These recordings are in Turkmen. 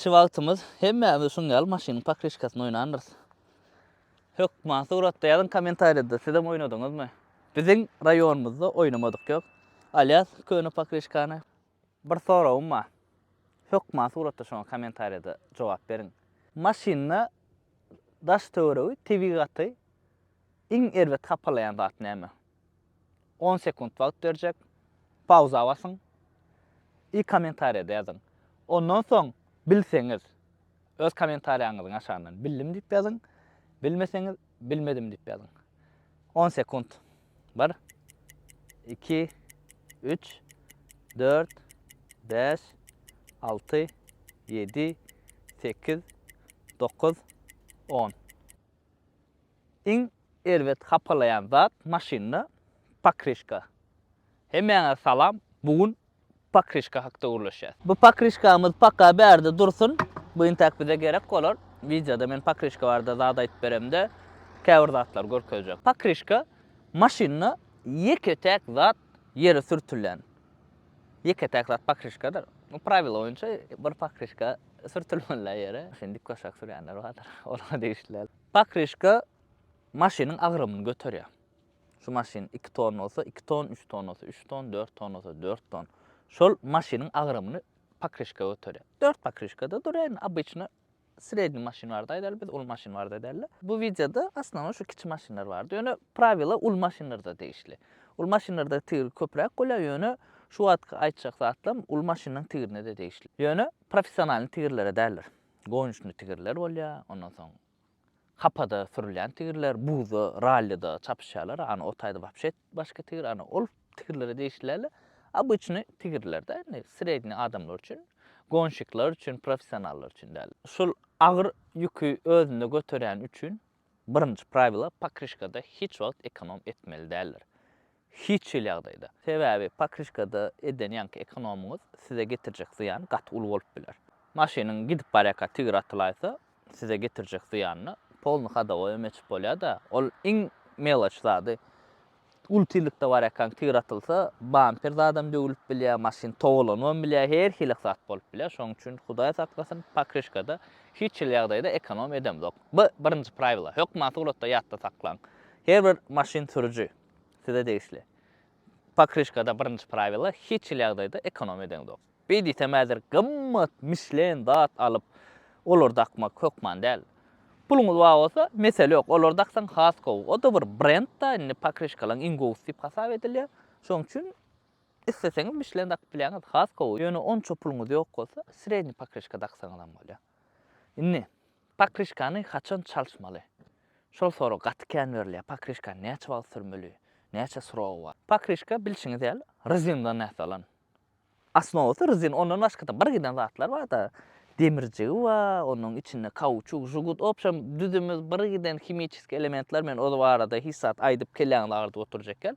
Kiçi wagtymyz hemmämiz şuňal maşynyň pakrişkasyny oýnandyr. Hökma suratda ýazyn kommentariýada sizem oýnadyňyzmy? Biziň raýonumyzda oýnamadyk ýok. Alyas köne pakrişkany bir soragym bar. Hökma suratda şoňa kommentariýada jogap beriň. Maşyny daş töweregi tebigaty iň erwet kapalaýan zat näme? 10 sekund wagt berjek. Pauza basyň. Kommentariýada ýazyň. Ondan soň bilseňiz öz kommentariýaňyzyň aşagyna bildim diýip ýazyň. Bilmeseňiz bilmedim diýip ýazyň. 10 sekund. 1 2 3 4 5 6 7 8 9 10. Iň erwet kapalaýan zat maşyny pakrişka. Hemmäňe salam. Bugun pakrişka hakda gurlaşýar. Bu pakrişkamyz paka bärde dursun. Bu intak bize gerek bolar. Videoda men pakrişka barda zat aýdyp beremde käbir zatlar görkezjek. Pakrişka maşyny ýeketek zat ýere sürtülen. Ýeketek zat pakrişkadyr. Bu prawila boýunça bir pakrişka sürtülmeli ýere. Şimdi koşak sürýänler bardyr. Olara degişler. Pakrişka maşynyň agrymy göterýär. Şu maşyn 2 ton bolsa 2 ton, 3 ton bolsa 3 ton, 4 ton bolsa 4 ton. Şol maşynyň agrymyny pakrişka göterýär. 4 pakrişkada durýan обычно sredni maşyn barda aýdar biz ul maşyn barda derler. Bu videoda aslında şu kiçi maşynlar bardy. Ýöne prawila ul maşynlarda degişli. Ul maşynlarda tigir köpräk bolýar ýöne şu wagtga aýtjak zatlam ul maşynyň tigirine de degişli. Ýöne professional tigirlere derler. Goňuşny tigirler bolýar, ondan soň kapada sürülen tigirler, buza, rallyda çapışýarlar. Ana o taýda wapşet başga tigir, ana ol tigirlere degişlerle. Обычный tigirlerde, sredni adamlar üçin, gonşiklar üçin, professionallar üçin derler. Şol agyr ýükü özünde göterän üçin birinji prawila pakrişkada hiç wagt ekonom etmeli derler. Hiç ýagdaýda. Sebäbi pakrişkada eden ýanky ekonomyňyz size getirjek ziýan gat ul bolup biler. Maşynyň gidip barýaka tigir atylaýsa, size getirjek ziýanyny polny hadawa emeçip bolýar-da. Ol iň melaç zady. Ultilikde barýakan tigir atylsa, bamper adam döwülip bilýär, maşyn toglanyp bilýär, her hili zat bolup bilýär. Şoň üçin Hudaý saklasyn pakrişkada hiç ýagdaýda ekonom edemzok. Bu birinji prawila. Hökma suratda ýatda saklaň. Her bir maşyn sürüji size degişli. Pakrişkada birinji prawila hiç ýagdaýda ekonom edemzok. Beýdi tämäzir gymmat Michelin zat alyp olar dakmak hökman däl. Puluňyz bar bolsa, mesele ýok. Olar daksaň has gowy. O da bir brend-da, indi pakrişkalaň iň gowsy diýip hasap edilýär. Şoň üçin isteseňiz Michelin dakıp bilýäňiz has gowy. Ýöne onça puluňyz ýok bolsa, sredni pakrişka daksaňyz bolýar. Indi pakrişkany haçan çalşmaly? Şol sorag gatykän berilýär. Pakrişka näçe wagt sürmeli? Näçe suragy bar? Pakrişka bilşiňiz ýaly, rezindan näsalan. Asnowasy rezin, ondan başga da bir giden zatlar bar-da. Demirjigi bar, onuň içinde kauçuk, jugut, opşam düzümüz bir giden kimiyçisk elementler men o barada hissat aýdyp kelýänlerde oturjakal.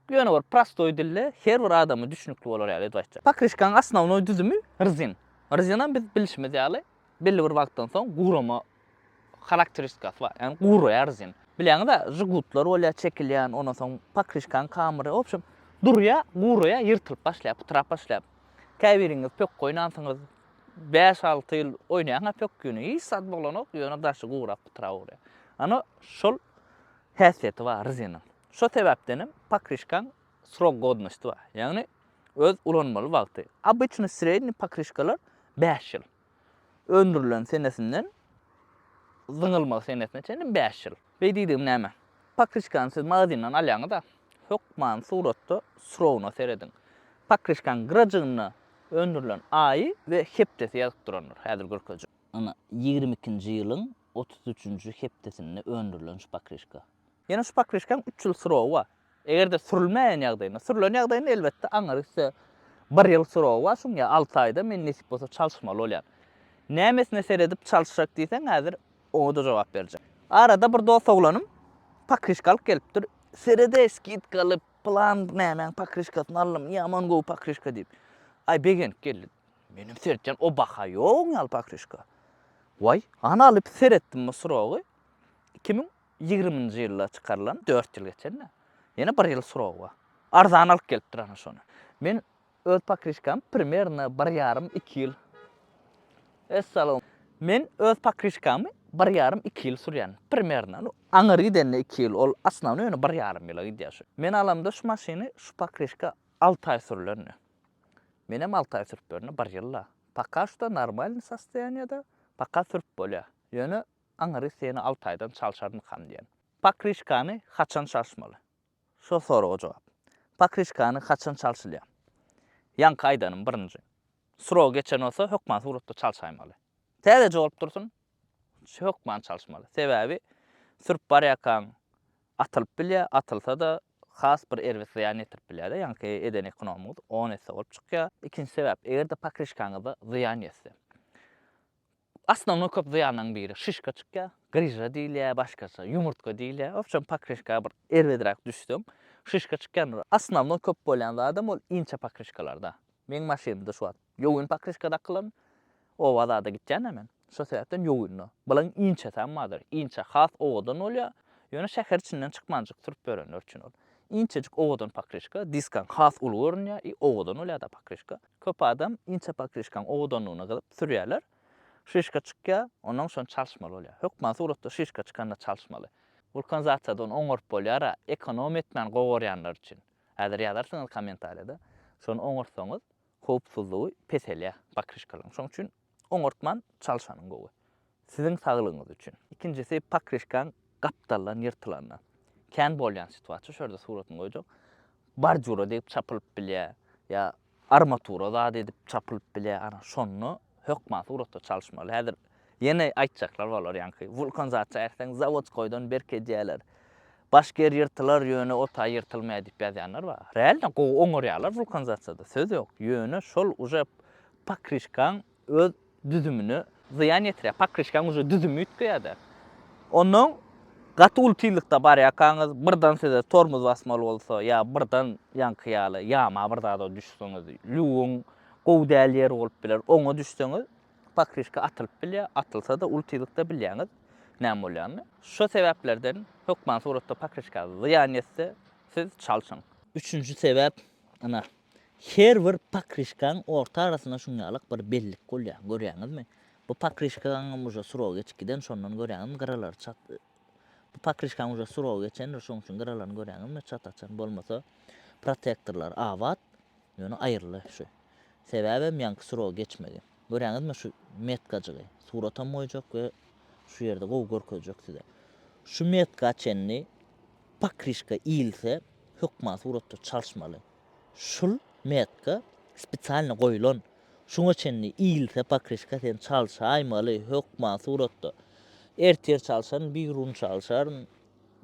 Ýöne bir prostoy dille her bir adamy düşnükli bolar ýaly edip Pakrişkaň asnowny düzümi rezin. Rezinan biz bilişimiz ýaly belli bir wagtdan soň gurama karakteristikasy bar. Ýani guraýar rezin. Bilýäňiz-de, jugutlar bolýar çekilýän, ondan soň pakrişkaň kamyry, opşam durýar, guraýar, ýyrtylyp başlaýar, putrap başlaýar. Käbiriňiz pök goýnansyňyz 5-6 ýyl oýnaýan pök güni hissat bolanok ýöne daşy gurap putrap. Ana şol häsiýeti bar rezinin. Şo sebäpdenim pakrişkaň srok godnosty bar. Ýagny öz ulanmaly wagty. Обычно sredni pakrişkalar 5 ýyl. Öndürilen senesinden zyňylmaly senesine çenli 5 ýyl. Beýdiğim näme? Pakrişkany siz magazindan alýaňyz-da, hökman suratda srogyna seredin. Pakrişkaň gyrajygyny öndürilen aýy we hepdesi ýazyp duranlar. Häzir görkezjek. Ana 22-nji ýylyň 33-nji hepdesinde öndürilen şu pakrişka. Ýene şu pakrişkaň 3 ýyl srogy bar. Egerde sürülmeýän ýagdaýynda, sürülen ýagdaýynda elbetde aňarysy 1 ýyl srogy bar, şoň 6 aýda men nesip bolsa çalşmaly bolýar. Nämesine seredip çalşak diýsen häzir oňa da jogap berjek. Arada bir dost oglanım pakrişkalyk gelipdir. Serede eskit kalıp plan nämen pakrişkasyny alym, ýaman gowy pakrişka diýip. Ay begen geldi. Menim seretjen o baha ýok ýal pakrişka. Vay, ana alyp seretdim bu srogy. 2020-nji ýylda çykarlan 4 ýyl geçen. Ýene 1 ýyl srogy bar. Arzan alyp gelipdir ana şonu. Men öz pakrişkam primерно 1,5-2 ýyl Essalam. Men öz pakrişkamy 1,5-2 ýyl sürýän. Primärne. Aňyr gidende 2 ýyl, ol asnawny ýöne 1,5 ýyla gidýär. Men alamda şu maşyny, şu pakrişka 6 aý sürlenýär. Menem 6 aý sürüp berni 1 ýylla. Paka şuda normal sostoýaniýada, paka sürüp bolýar. Ýöne aňyry seni 6 aýdan çalşarmy kan diýen. Pakrişkany haçan çalşmaly? Şo soraga jogap. Pakrişkany haçan çalşylýar? Ýanky aýdanyň 1-nji. Surog geçen olsa hökman suratda çalşaýmaly. Täze jogap dursun, hökman çalşmaly. Sebäbi sürüp barýakan atılıp bilýär, atylsa da has bir erwes ziýan ýetirip bilýär. Ýanky eden ekonomymyz 10 esse bolup çykýar. Ikinji sebäp, egerde pakrişkaňyza ziýan ýetse. Asnawny köp ziýanyň biri şişka çykýar, gryja diýilýär, başgaça, yumurtka diýilýär. Opçan pakrişka bir erwedrak düşdüm. Şişka çykýan. Asnawny köp bolýan zadam ol inçe pakrişkalarda. Men maşynymda şu wagt ýogyn pakrişka daklan, o wada gitjän hemen. Şo sebäpden ýogynly. Bulan inçe tammadyr. Inçe has owadan bolýar. Ýöne şäher içinden çykmanjyk türüp berenler üçin ol. Inçejik owadan pakrişka, diskan has uly görünýär, owadan bolýar da pakrişka. Köp adam inçe pakrişkaň owadanlygyny gyzyp sürýärler. Şişka çykýar, onuň şon çalşmaly bolýar. Hökman suratda şişka çykanda çalşmaly. Vulkanizatsiýadan oňarp bolýar, ekonom etmän gowurýanlar üçin. Häzir ýazarsyňyz kommentariýada, şonu oňarsaňyz howpsuzlygy peselýär pakrişkalaryň. Şoň üçin oňartman çalşanyň gowy. Siziň saglygyňyz üçin. Ikincisi pakrişkaň gapdalan ýyrtylanlar. Kän bolýan situasiýa şurada suratyny goýjak. Barjura diýip çapylyp bilýär, ýa armatura zat edip çapylyp bilýär. Ana şonu hökman suratda çalşmaly. Häzir ýene aýtjaklar bolar ýanky. Vulkanizasiýa etseň zavodskoýdan berke diýerler. Başga yer ýyrtylar, ýöne ota ýyrtylmaýar diýip ýazýanlar bar. Realda oňarýarlar vulkanizasiýada. Söz ýok. Ýöne şol uje pakrişkaň öz düzümini ziýan ýetirýär. Pakrişkaň uje düzümü ýitýär. Onuň gaty ultylykda barýakaňyz, birden size tormuz basmaly bolsa, ýa birden ýanky ýaly, ýama bir zada düşseňiz, lüwüň gowdäl ýeri bolup biler, oňa düşseňiz, pakrişka atılıp bilýär, atylsa da ultylykda bilýäňiz näme bolýany. Şo sebäplerden hökman suratda pakrişka ziýan ýetse, siz çalşyň. Üçüncü sebäp, ana her bir pakrişkaň orta arasyna şuňalyk bir bellik bolýar, görýäňizmi? Bu pakrişkaň uje surog geçkiden şondan görýäňiz, garalar çat. Bu pakrişkaň uje surog geçen, şoň üçin garalaryny görýäňizmi? Çat açan bolmasa protektorlar awat, ýöne aýrly şu. Sebäbim ýanky surog geçmegi. Görýäňizmi şu metkajygy? Surata moýjak we şu ýerde gowy görkezjek size. Şu metka çenni pakrişka iýilse, hökman suratda çalşmaly. Şul metka spesialny goýulan. Şuňa çenni iýilse pakrişka sen çalşaýmaly, hökman suratda. Ertir çalşan, bir gün çalşar,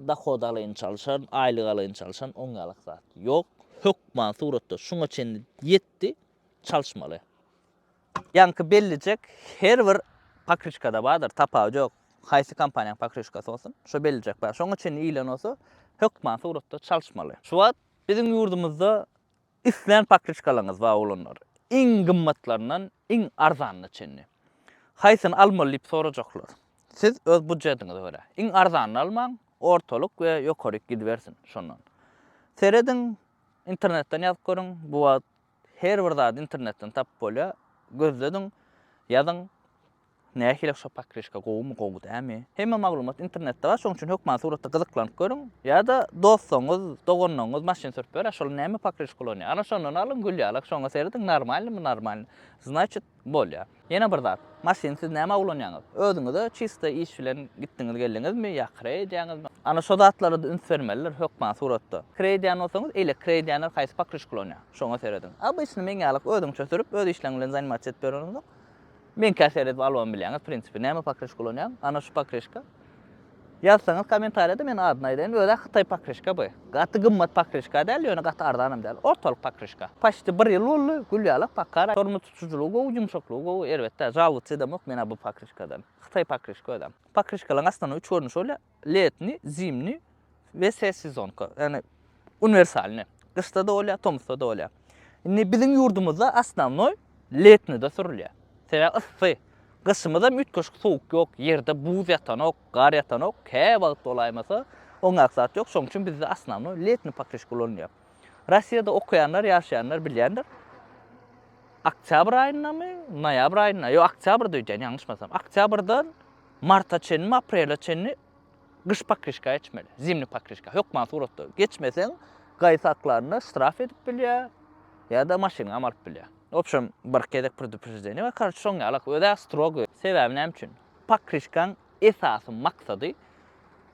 dahoda alayın çalşan, aýlyk alayın çalşan, oňalyk zat. Ýok, hökman suratda şuňa çenni ýetdi, çalşmaly. Ýanky bellijek her bir pakrişkada bardyr, tapagy ýok. Haýsy kompaniýaň pakrişkasy bolsun, şo bellijek bar. Şoňa çenni iýlen bolsa, hökman suratda çalşmaly. Şu wagt biziň ýurdumyzda islen pakrişkalaryňyz bar bolanlar. Iň gymmatlaryndan iň arzanyny çenni. Haýsyny almaly diýip sorajaklar. Siz öz budjetiňize görä. Iň arzanyny almaň, ortalyk we ýokaryk gidibersin şondan. Seredin internetden ýazyp görüň, bu wagt her bir zat internetden tap bolýar. Gözledin, ýazyň, nähili şo pakrişka gowmy gowy dämi? Hemme maglumat internetde bar, şoň üçin hökman suratda gyzyklanyp görüň. Ýa-da dostlaryňyz, doganyňyz maşyn sürüp berýär, şol näme pakrişka bolýar? Ana şondan alyň gülýärlik, şoňa seredin normalmy, normal. Значит, bolýar. Ýene bir zat, maşyn siz näme ulanýaňyz? Özüňize çista iş bilen gitdiňiz geldiňizmi, ýa krediýaňyzmy? Ana şo zatlary da üns bermeliler hökman suratda. Krediýan bolsaňyz, ele krediýanlar haýsy pakrişka bolýar? Şoňa seredin. Abyşny men ýalyk ödüňçe sürüp, öz işleň bilen zanymat etip berýäňiz. Men käseredip alwan bilýäňiz, prinsipi näme pakrişka bolýar? Ana şu pakrişka. Ýazsaňyz kommentariýada men adyny aýdaýyn, öňe Hytaý pakrişka bu. Gaty gymmat pakrişka däl, ýöne gaty ardanam däl. Ortalyk pakrişka. Paşty 1 ýyl boldy, gülýärlik pakara. Tormuz tutuculugy gowy, ýumşaklygy gowy, elbetde zawod edemok men bu pakrişkadan. Hytaý pakrişka ödem. Pakrişkalaryň aslında 3 görnüşi bolýar: letni, zimni we sezonka. Ýani universalny. Gyşda da bolýar, tomuzda da bolýar. Indi biziň ýurdumyzda asnawnoy letnide sürülýär. Sebäbi ıssy. Gysymyzda mütköşk soğuk ýok, ýerde buz ýatanok, gar ýatanok, kä wagt bolaýmasa, oň aksat ýok. Şoň üçin bizde asnawnoy letni pakrişka bolýar. Rossiýada okuyanlar, ýaşaýanlar bilýärler. Oktyabr ayına mı, noyabr ayına? Yo, oktyabrda öýdän, ýalňyşmasam. Oktyabrdan marta çenmi, aprela çenmi kış pakrişka geçmeli. Zimni pakrişka. Hökman suratda. Geçmesen gaýsaklaryna ştraf edip bilýär. Ya da maşyna alyp bilýär. Opşam bir kedek preduprеждение we karşı şoň ýalak öde strogo. Sebäbi näme üçin? Pakrişkan esasy maksady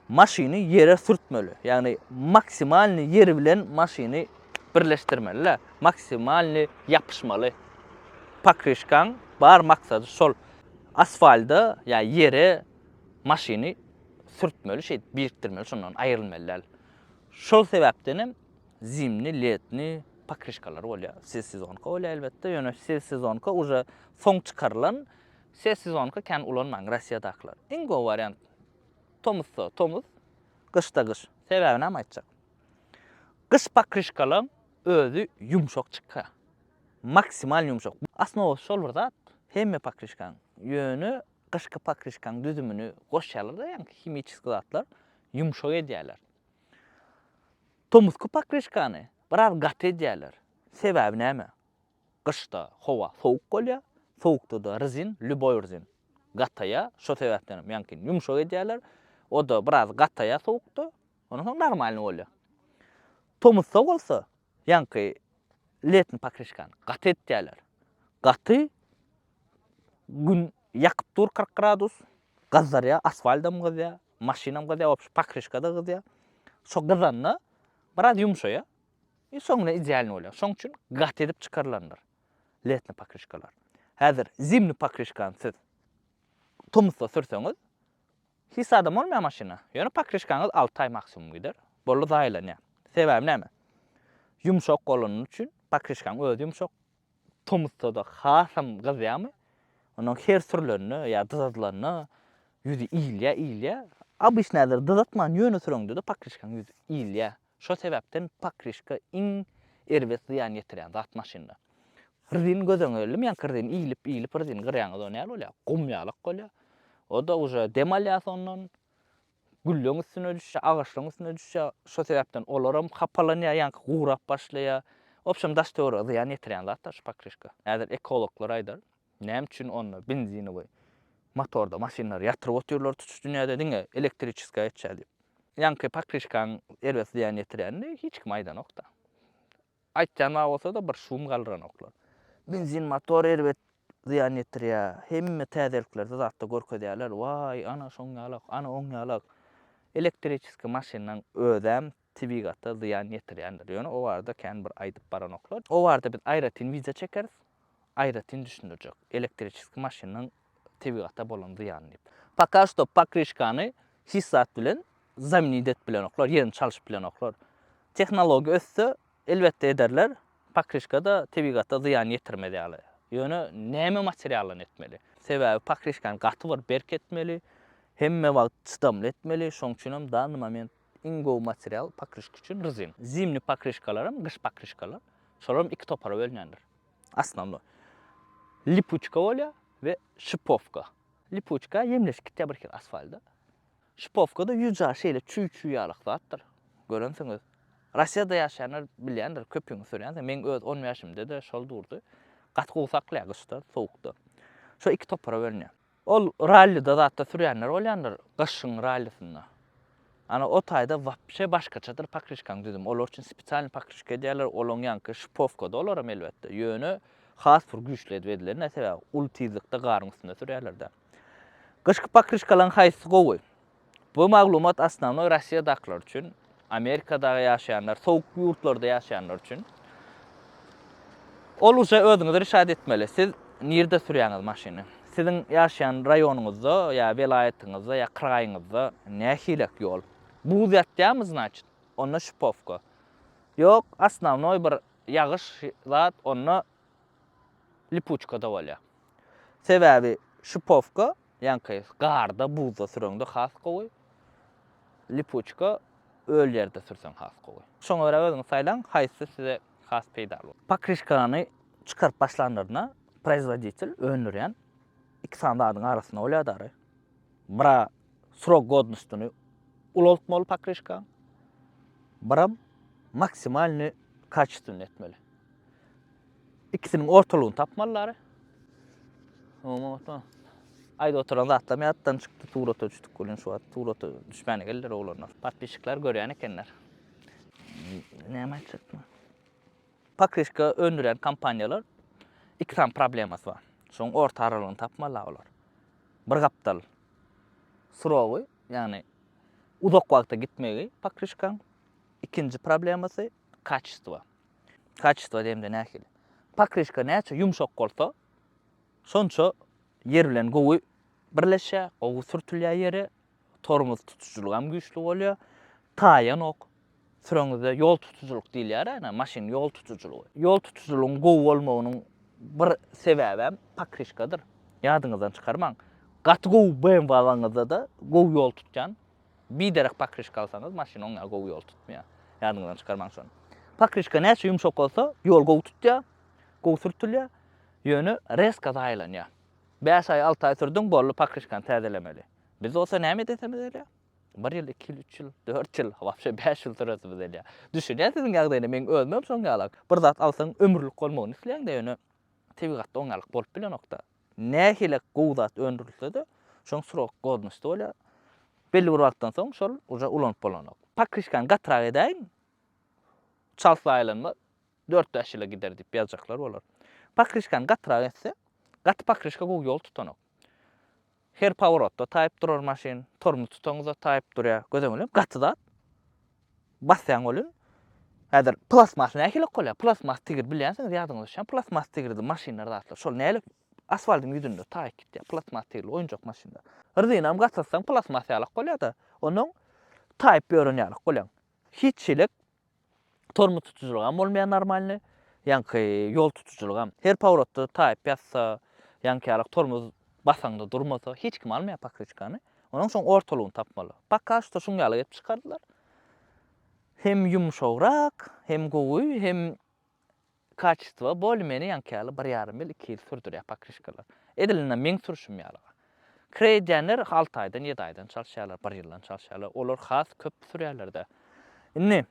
maşyny yere sürtmeli. Yani maksimalny yer bilen maşyny birleşdirmeli. Maksimalny yapışmaly. Pakrişkan bar maksady şol. Asfalda ya yere maşyny sürtmeli, birikdirmeli, şondan aýrylmaly. Şol sebäpden zimni, letni pakrişkalar bolýar. Sezonka bolýar elbetde. Ýöne sezonka уже soň çykarylan sezonka kän ulanmaň Russiýadakylar. Iň gowy variant tomuz, kışda kış. Sebäbi näme aýtjak? Kış pakrişkalar özü yumşak çykka. Maksimal yumşak. Asnowy şol bir zat. Hemme pakrişkan ýönü kışky pakrişkan düzümini goşýarlar da, ýani himiçisk zatlar yumşak edýärler. Tomuzky pakrişkany biraz gat edýärler. Sebäbi näme? Kışda howa sowuk bolýar, sowukda da rezin, lüboy rezin gataýa, şo sebäpden ýani yumşak edýärler. O da biraz gataýa sowukda, ondan soň normalny bolýar. Tomuzsa bolsa, ýani letni pakrişkany gat edýärler. Gaty gün ýakyp dur 40 gradus, gazarya, asfaltdam gazýar, maşinam gazýar, pakrişkada gazýar. Şo gazanna biraz yumşaýar. Soňra idealny bolýar. Şoň üçin gat edip çykarlanlar letni pakrişkalar. Häzir zimni pakrişkany siz tomuzda sürseňiz, hiç adam bolmaýar maşina. Ýöne pakrişkanyz 6 aý maksimum gider. Bolu daýlanýar. Sebäbi näme? Yumşak bolany üçin pakrişkan öz yumşak. Tomuzda da hasam gazýarmy? Onun her türlerini ya dızadılarını yüzü iyilya. Abişnädir dıdatman ýöne süreňde de pakrişkan yüzü iyilya. Şo sebäpden pakrişka iň erbet ziýan ýetirýän zat maşynda. Rizin gözöňelim, ýani rizin iyilip rizin gyrýaňy dönýär bolýar. Gumýalak bolýar. O da уже demalýas ondan güllüň üstüne düşýär, agaçlaryň üstüne düşýär. Şo sebäpden olaram hapalanýar, ýani gurap başlaýar. Opşam daş töwre ziýan ýetirýän zatlar şu pakrişka. Häzir ekologlar aýdar. Näme üçin onu benzini goý? Motorda maşinalary ýatyryp otyrlar tutuş dünýäde diňe elektriçiska etçäli. Ýani pakrişkan erbet ziýan ýetirýände hiç kim aýdanokda. Aýtjana bolsa da bir şum galdyranoklar. Benzin motor erbet ziýan ýetirýär. Hemme täzelikler zatda görkezýärler. Wai, ana şoň ýalak, ana oň ýalak. Elektriçiska maşinaň özem tibigata ziýan ýetirýändir. Ýöne o barada kän bir aýdyp baranoklar. O barada biz aýratyn wiza çekeriz. Aýratyn düşündirjek. Elektriçiski maşinaň tebigata bolan ziýany diýip. Poka što pakrişkany hissat bilen zaminidet bilen oklar, ýerini çalyşyp bilen oklar. Tehnologiýa össe elbetde ederler. Pakrişkada tebigata ziýan ýetirmeli. Ýöne näme materialan etmeli? Sebäbi pakrişkan gaty bir berk etmeli, hemme wagt çydamly etmeli. Şoň üçin hem daňy moment iň gowy material pakrişka üçin rezin. Zimni pakrişkalarym, gyş pakrişkalar. Şolar iki topara bölünýändir. Aslanly lipuçka bolýar we şipovka. Lipuçka ýemleşik gitýär bir asfaltda. Şipovka da ýüzar şeýle çüý ýalak zatdyr. Görensiňiz. Russiýada ýaşaýanlar bilýändir, köpüň sürýän. Men öz 10 ýaşymda da şol durdy. Gatgy usakly gyşda, sowukda. Şo iki topara bölünýär. Ol rallida zatda sürýänler bolýandyr, gyşyň rallisynda. Ana o taýda wapşe başgaçadyr pakrişkan düzüm. Olar üçin spesial pakrişka edýärler, olaň ýanky şipovka da olaram elbetde. Ýöne has bir güýçli ediler. Näsebe ul tizlikde garyň üstünde sürýärler-de. Gyşky pakrişkalaryň haýsy gowy. Bu maglumat asnany Russiýadaklar üçin, Amerikada ýaşaýanlar, sowuk ýurtlarda ýaşaýanlar üçin. Ol uje özüňiz rişad etmeli. Siz nirde sürýäňiz maşyny? Siziň ýaşaýan raýonuňyzda ýa welaýatyňyzda ýa kraýyňyzda nähilek ýol? Bu zatdýamy значит? Onda şipovka. Ýok, asnavnoy bir ýagyş zat, onda lipuçka da bolýar. Sebäbi şipovka, ýani garda, buzda süreňde has gowy. Lipuçka öl ýerde sürseň has gowy. Şoňa görä özüňiz saýlaň, haýsy size has peýda bolar. Pakrişkany çykaryp başlandyryna производитель öňürýän iki sandadyň arasyna bolýar. Bira srok godnostyny ulatmaly pakrişka. Bira maksimalny kaçystyny etmeli. ikisinin ortalygyny tapmalary. Oňa aýda oturan zatlar ýatdan çykdy, surata düşdük bolan şu wagt surata düşmäne geldiler oglanlar. Patpiskler görýän ekenler. Näme aýtjakmy? Pakrişka öndüren kampaniýalar iki tane problemasi bar. Şoň orta aralygyny tapmaly olar. Bir gapdal surowy, ýani uzak wagtda gitmegi pakrişkan. İkinci problemasi kaçystywa. Kaçystywa demde nähili? Pakrişka näçe yumşak bolsa, şonça yer bilen gowy birleşe, gowy sürtülýär ýeri, tormuz tutuculugy hem güýçli bolýar. Taýan ok. Süröňizde ýol tutuculuk diýilýär, maşin ýol tutuculugy. Ýol tutuculugyň gowy bolmagynyň bir sebäbi hem pakrişkadyr. Ýadyňyzdan çykarmaň. Gaty gowy BMW-ňyzda da gowy ýol tutjan. Bir derek pakrişka alsaňyz maşin oňa gowy ýol tutmaýar. Ýadyňyzdan çykarmaň şonu. Pakrişka näçe yumşak bolsa, ýol gowy tutýar, gowy sürtülýär, ýöne reska daýlanýar. 5 ay 6 ay sürdüň bolly pakrişkany täzelemeli. Biz olsa näme desemiz elä? 1 ýyl, 2 ýyl, 3 ýyl, 4 ýyl, wapşe 5 ýyl süretsiz elä. Düşünýär siziň ýagdaýyny men ölmem şoň ýalak. Bir zat alsaň ömürlük bolmagyny isleýän-de ýöne tebigatda oňalyk bolup bilenokda. Nähile gowy zat öndürilse-de şoň surok godnuşdy bolýar. Belli bir wagtdan soň şol uja ulanyp bolanok. Pakrişkany gatyrak edäýin, çalsa aýlanma 4-5 ýyla gider diýip ýazjaklar bolar. Pakrişkany gatyrak etse, gaty pakrişka gowy ýol tutanok. Her paworotda taýyp durar maşin, tormuz tutaňyzda taýyp durýar. Gözüň bilen gaty zat basýan bolun. Häzir plasmas nähile bolýar? Plasmas tigir bilýänsiňiz, ýadyňyzda şan plasmas tigirdi maşinler zatlar. Şol näle asfaltyň ýüzünde taýyp gitdi. Plasmas tigirli oýunjak maşinler. Rdynam gatsaň plasmas ýalyk bolýar-da. Onuň taýyp ýören ýalyk bolýar. Hiççilik tormuz tutuculugy hem bolmaýan normalny, ýanky ýol tutuculugy hem. Her paworotda taýyp ýatsa, ýanky ýalyk tormuz basaňda durmasa hiç kim almaýar pakrişkany. Onuň şoň ortalygyny tapmaly. Pakkaşda şoň ýaly edip çykardylar. Hem yumşagrak, hem gowy, hem kaçystywa bolmany ýanky ýaly 1,5 ýyl, 2 ýyl sürdürýär pakrişkalar. Edilinden meň sürüşüm ýaly. Kreýdänler 6 aýdan, 7 aýdan çalşýarlar, 1 ýyldan çalşýarlar. Olar has köp sürýärler-de. Indi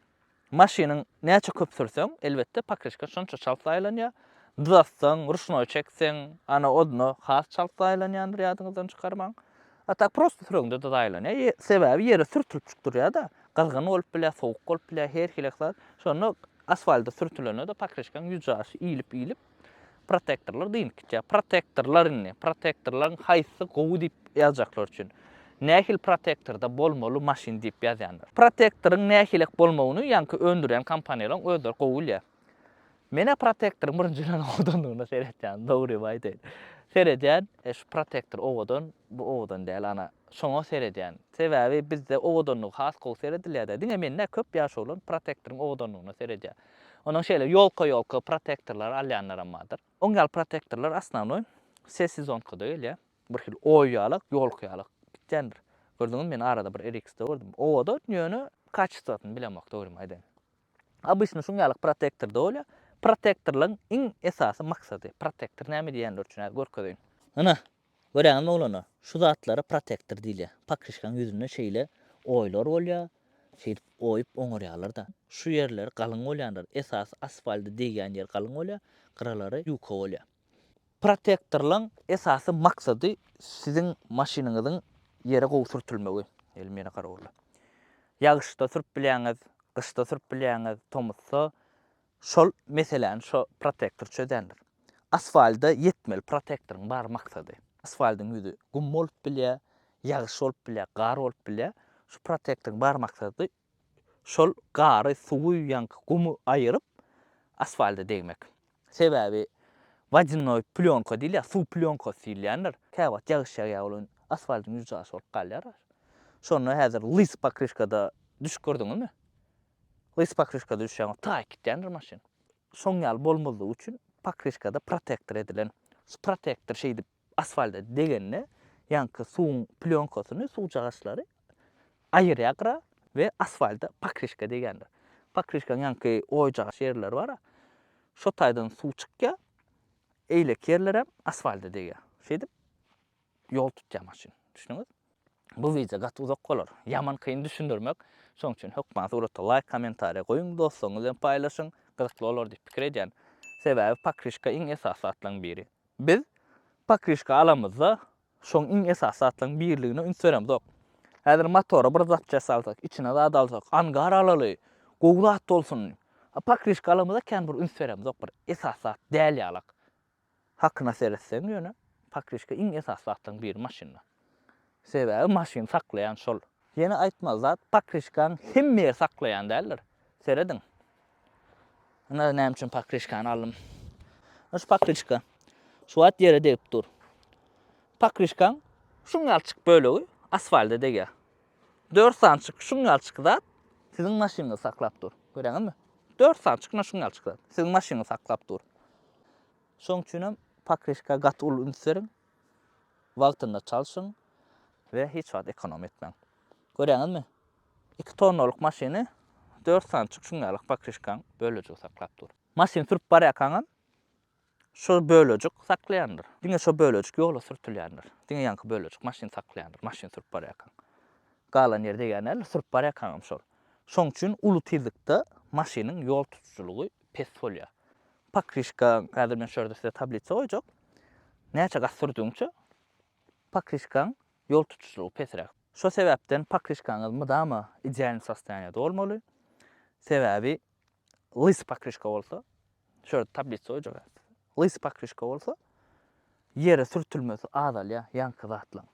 maşynyň näçe köp sürseň, elbetde pakrişka şonça çalsa aýlanýar. Dızatsaň, ruşnoy çekseň, ana odno has çalsa aýlanýandyr ýadyňyzdan çykarmaň. Hatta prosto süröňde de aýlanýar. Sebäbi ýere sürtülip çykdyrýar-da. Gazgyn bolup bilýär, sowuk bolup bilýär, her hilekler. Şonu asfaltda sürtülene de pakrişkan ýüzjaşy iýilip protektorlar diýip gitýär. Protektorlar inni, protektorlaryň haýsy gowy diýip ýazjaklar üçin. Nähil protektorda bolmaly maşin diýip ýazýanlar. Protektoryň nähilek bolmagyny ýanky öndüren kampaniýalaryň özleri gowy bilýär. Mene protektoryň birinji ýylan owadanlygyna seretýän, dogry aýdýar. Seretýän, şu protektor owadan, bu owadan däl ana. Şoňa seretýän. Sebäbi bizde owadanlyk has gowy seredilýär-de. Diňe men nä köp ýaş bolan protektoryň owadanlygyna seretýär. Onuň şeýle ýolka protektorlar alýanlar ammadyr. Oňal protektorlar asnawnoy sessiz zonka diýil, bir hil oýalyk, ýolkaýalyk gitjendir. Gördüňiz men arada bir RX-de gördüm. Owadan ýöne kaçystatyny bilemek dogry aýdym. Abyşny şoňalyk protektorda bolýar. Protektorlaryň iň esasy maksady. Protektor näme diýenler üçin görkezýän. Ana, görýäňizmi oglana? Şu zatlara protektor diýilýär. Pakrişkan ýüzünde şeýle oýlar bolýar. Şeýle oýup oňarýarlar-da. Şu ýerler galyň bolýandyr. Esas asfaltda degen ýer galyň bolýar, gyralary ýuka bolýar. Protektorlaryň esasy maksady siziň maşinanyňyzyň ýere gowy sürtülmegi. Elmene garaglar. Ýagyşda sürüp bilýäňiz, gyşda sürüp bilýäňiz, tomutsa şol meselen şu protektor çödendir. Asfaltda yetmeli protektoryň bar maksady. Asfaltyň ýüzü gum bolup bilýär, ýagyş bolup bilýär, gar bolup bilýär. Şu protektoryň bar maksady şol gary, suwy ýanky gumy aýyryp asfaltda degmek. Sebäbi vadinoy plyonka diýilýär, suw plyonkasy diýilýär. Käwat ýagyş ýaýar bolan asfaltyň ýüzü bolup galýar. Şonu häzir lys pakrişkada düş gördüňizmi? Lys pakrişkada düşýän taýyp gitýändir maşin. Şoň ýaly bolmalygy üçin pakrişkada protektor edilen. Şu protektor şeýdi asfaltda degenne ýanky suwuň plionkasyny, suw jagaşlary aýyrýar we asfaltda pakrişka degendir. Pakrişkaň ýanky oý jagaş ýerleri bar. Şo taýdan suw çykýar, eýlek ýerler hem asfaltda degýär. Şeýdip ýol tutýar maşin. Düşündiňiz? Bu video gaty uzak bolar. Yaman kyn düşündirmek. Şoň üçin hökman suratda like, kommentariýa goýuň, dostlaryňyz bilen paýlaşyň. Gyzykly bolar diýip pikir edýän. Sebäbi pakrişka iň esas atlaryň biri. Biz pakrişka alamyzda şoň iň esas atlaryň birligine üns beremok. Häzir motora bir zat jasalsak, içine zat alsak, angar alaly, gowlat bolsun. Pakrişka alamyzda kän bir üns beremok, bir esas zat däl ýalak. Hakyna seretseň ýöne pakrişka iň esas zatlaryň biri maşinna. Sebäbi maşin saklayan şol. Ýene aýtmaz zat pakrişkany hemme saklayan däldir. Serediň. Ana näme üçin pakrişkany alym? Şu pakrişka şu at ýere degip dur. Pakrişkan şuňalçyk bölegi asfalda dege. 4 sançyk şuňalçyk zat siziň maşynyňy saklap dur. Göreňizmi? 4 sançyk şuňalçyk zat siziň maşynyňy saklap dur. Şoň üçin hem pakrişka gaty ul ünseriň, wagtynda çalşyň we hiç wagt ekonom etmeň. Göreňizmi? 2 tonnalyk maşyny 4 sançyk şuňalyk pakrişkan bölejek saklap dur. Maşyn sürüp barýarkaňam şu bölejek saklayandyr. Diňe şu bölejek ýola sürtülýändir. Diňe ýanky bölejek maşyn saklayandyr. Maşyn sürüp barýarkaň. Galan ýerde ýa-ni sürüp barýarkaňam şol. Şoň üçin uly tezlikde maşynyň ýol tutuşçulugy pes bolýar. Pakrişka, häzir men şurada size tablitsa goýjak. Näçe gas sürdüňçe pakrişkaň ýol tutuşçulugy pesrek. Şo sebäpden pakrişkaňyz mydama ideal sostaýanyda bolmaly. Sebäbi lys pakrişka bolsa, şurada tablitsa goýjak. Lys pakrişka bolsa ýere sürtülmesi azalýa, ýanky zatlaň.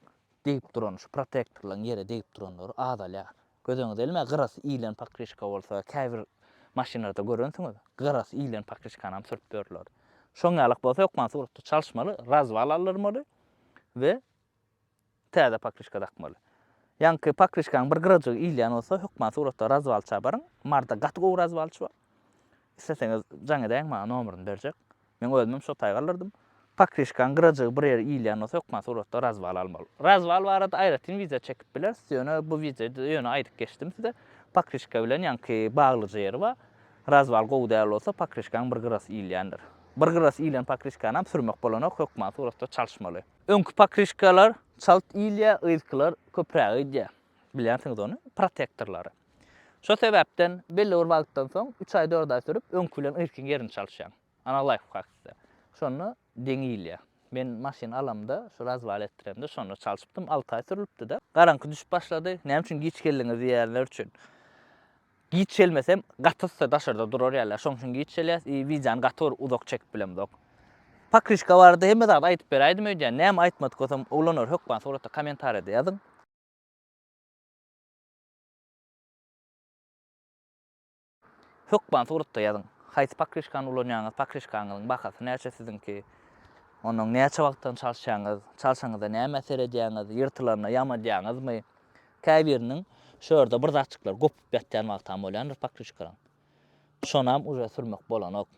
Degip duran şu protektorlaryň ýere degip duranlary azalýa. Gözeňiz elme gyrasy iýlen pakrişka bolsa, käbir maşinlarda görensiňiz, gyrasy iýlen pakrişkany hem sürüp berler. Şoňalyk bolsa ýokman suratda çalşmaly, razval alyrmaly we täze pakrişka takmaly. Ýanky pakrişkanyň bir gyrajygy iýlen bolsa ýokman suratda razval çabaryň, marda gaty gowy razvalçy bar. İsteseňiz jaňa daýan maňa nomeryny berjek. Men özüm şo taýgarlardym. Pakrişkan gyrajygy bir ýere iýlen bolsa ýokman suratda razval almaly. Razval barada aýratyn wiza çekip bilersiz. Ýöne bu wiza ýöne aýdyp geçdim size. Pakrişka bilen ýanky baglyjy ýeri bar. Razval gowy däl bolsa pakrişkanyň bir gyrasy iýlendir. Bir gyrasy iýlen pakrişkany hem sürmek bolanok ýokman suratda çalşmaly. Öňkü pakrişkalar çalt iýlýär, ýykylar köpräk iýlýär. Bilýärsiňiz onu, protektorlary. Şo sebäpden belli bir wagtdan soň 3 aý 4 aý sürüp öňkü bilen ýyrkyň ýerini çalşýan. Ana life hackda. Şonu deňiýilýär. Men maşyn alamda, şu razval etdiremde şonu çalşypdym, 6 aý sürülipdi de. Garanky düşüp başlady. Näme üçin giç geldiňiz diýärler üçin. Giç gelmesem gatysy daşarda durar ýalar. Şoň üçin giç gelýär. Wijan gaty uzak çekip bilemdik. Pakrişka barada hemme zat aýtyp beräýdim öýdä. Näme aýtmadyk bolsam, oglanlar hökman soratda kommentarda ýazyň. Hökman soratda ýazyň. Haýsy pakrişkany ulanýaňyz, pakrişkanyň bahasy näçe sizinki? Onuň näçe wagtdan çalşýaňyz, çalşaňyzda näme äser edýäňiz, ýyrtylaryna ýamadýaňyzmy? Käbiriniň şurada bir zatçyklar gopup ýatýan wagtam bolýandyr pakrişkalaryň. Şonam uja sürmek bolanok.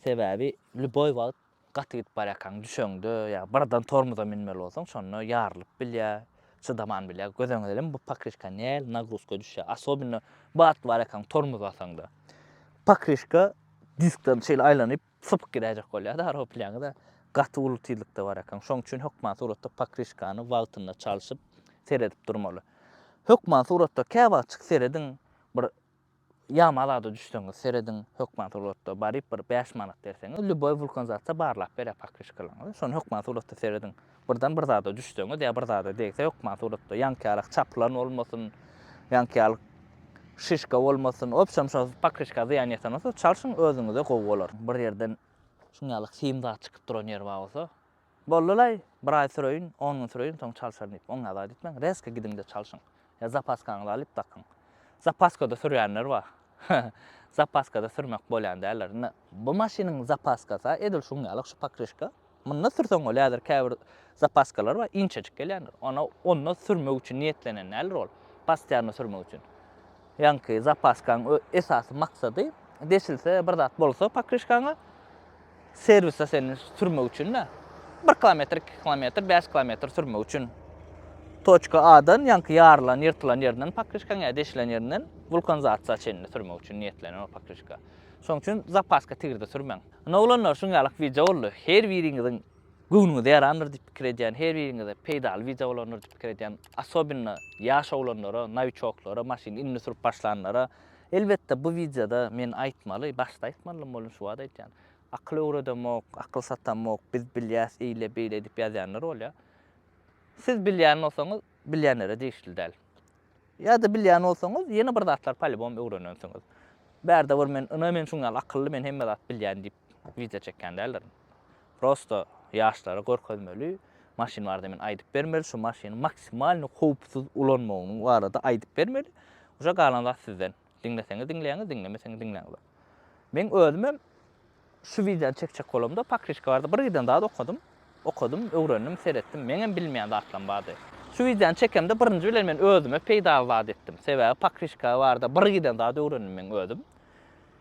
Sebäbi lüboy wagt gaty gitip barýarkaň düşeňde ýa birden tormuza minmeli bolsaň, şonu ýarylyp bilýär, çydaman bilýär. Gözeňiz elem bu pakrişka näl nagruska düşýär. Особенно bat barýarkaň tormuz basaňda. Pakrişka diskden şeýle aýlanyp sypyk gidäjek bolýar da, haro bilýäňiz. Gaty uly tezlikde barýarkaň. Şoň üçin hökman suratda pakrişkany wagtynda çalşyp seredip durmaly. Hökman suratda käwagçyk serediň bir ýama alada düşseňiz, serediň hökman suratda baryp bir 5 manat derseňiz, lüboy vulkanizasiýa barlap berýär pakrişkalaryň. Şonu hökman suratda serediň. Birden bir zada düşseňiz, ýa bir zada degse hökman suratda ýankalyk çaplan bolmasyn, ýankalyk şişka bolmasyn, opşam şu pakrişka ýan ýetan bolsa, çalşyň özüňize gowy bolar. Bir ýerden şuňalyk simda çykyp duran ýer bar bolsa, bollulay, bir aý süreýin, 10 gün süreýin, soň çalşar diýip, oňa da diýmän, reska gidinde çalşyň. Ya zapaskanyňy alyp takyň. Zapaskada sürýänler bar. Zapaskada sürmek bolýan däller. Bu maşynyň zapaskasy edil şuňalyk şu pakrişka. Mundan sürseň bolýar, käbir zapaskalar bar, inçejik gelýändir. Onu sürmek üçin niýetlenenler ol. Pastiýany sürmek üçin. Ýanky zapaskanyň esasy maksady deşilse bir zat bolsa pakrişkanyň servise seni sürmek üçin de 1 kilometr, 2 kilometr, 5 kilometr sürmek üçin toçka A'dan ýanky ýarylan, ýyrtylan ýerinden pakrişkanyň deşilen ýerinden vulkanizasiýa çenini sürmek üçin niýetlenen o pakrişka. Şoň üçin zapaska tigirde sürmeň. Noglanlar şuňalyk video boldy. Her biriňiziň göwnüňizde ýarandyr diýip pikir edýän, her biriňizde peýdal video bolandyr diýip pikir edýän, особенно ýaş oglanlara, noviçoklara, maşyn inini sürüp başlanlara elbetde bu videoda men aýtmaly, başda aýtmalym bolýan şu wada aýtýan. akıl öwredemok, akıl satamok, biz bilýäs, eýle beýle edip ýazýanlar bolýar. Siz bilýän bolsaňyz, bilýänlere diýişli däl. Ya da bilýän bolsaňyz, ýene bir zatlar palibom öwrenensiňiz. Bärde bir men şuňal akylly, men hemme zat bilýän diýip video çekýän däldir. Prosto ýaşlara görkezmeli, maşin bar diýip aýdyp bermeli, şu maşiny maksimal howpsuz ulanmagyny barada aýdyp bermeli. Oşa galan sizden. Dinleseňiz dinleýäňiz, dinlemeseňiz dinleýäňiz. Men özüm şu videonu çekjek bolamda Pakrişka barda bir giden daha okudum. Okudum, öwrendim, seretdim. Meňem bilmeýän zatlan bardy. Şu videonu çekemde birinji bilen men özüme peýdawat etdim. Sebäbi Pakrişka barda bir giden daha öwrendim men özüm.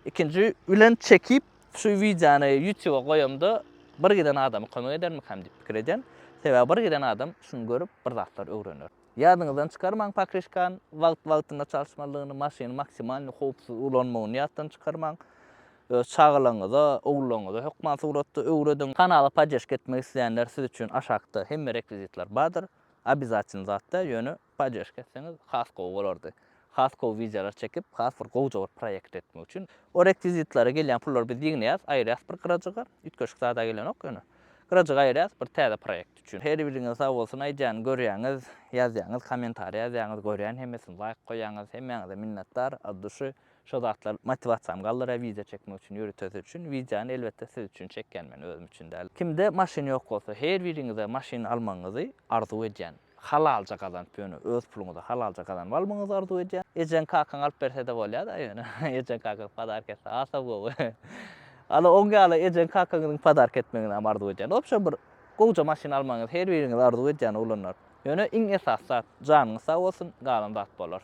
İkinci bilen çekip şu videonu YouTube'a goýamda bir giden adamy kömek edermikam diýip pikir edýän. Sebäbi bir giden adam şunu görüp bir zatlar öwrenir. Ýadyňyzdan çykarmaň Pakrişkan wagt-wagtynda çalışmalygyny, maşiny maksimal howpsuz ulanmagyny ýatdan çykarmaň. Çağılaňyza, oğulaňyza hökman suratda öwredin. Kanala pajeşk etmek isleýänler siz üçin aşakda hemme rekvizitler bardyr. Обязательно zatda ýöne pajeşk etseňiz has gowy bolardy. Has gowy videolar çekip, has bir gowja bir proýekt etmek üçin o rekvizitlere gelýän pullar biz ýigneýäs, aýrýas bir garajaga, ütköşük zada gelen ok ýöne. Garajaga aýrýas bir täze proýekt üçin. Her biriňiz sag bolsun, aýdýan görýäňiz, ýazýaňyz, kommentariýa ýazýaňyz, görýän hemmesini like goýaňyz, hemmeňize minnetdar. Addyşy şu zatlar motivasiýam galdyra video çekmek üçin, ýürütmek üçin videonu elbetde siz üçin çekýänmen, özüm üçin däl. Kimde maşin ýok bolsa, her biriňize maşin almaňyzy arzu edýän. Halalca kazanıp ýöne öz puluňyzy halalca kazanıp almaňyzy arzu edýän. Ejen kakaň alyp berse de bolýar-da ýöne. Ejen kaka padark etse asa gowy. Ala oňa ejen kakaňyň padark etmegini arzu edýän. Opşa bir gowja maşin almaňyz her biriňiz arzu edýän ulanlar. Ýöne iň esas zat janyňyz sag bolsun, galan zat bolar.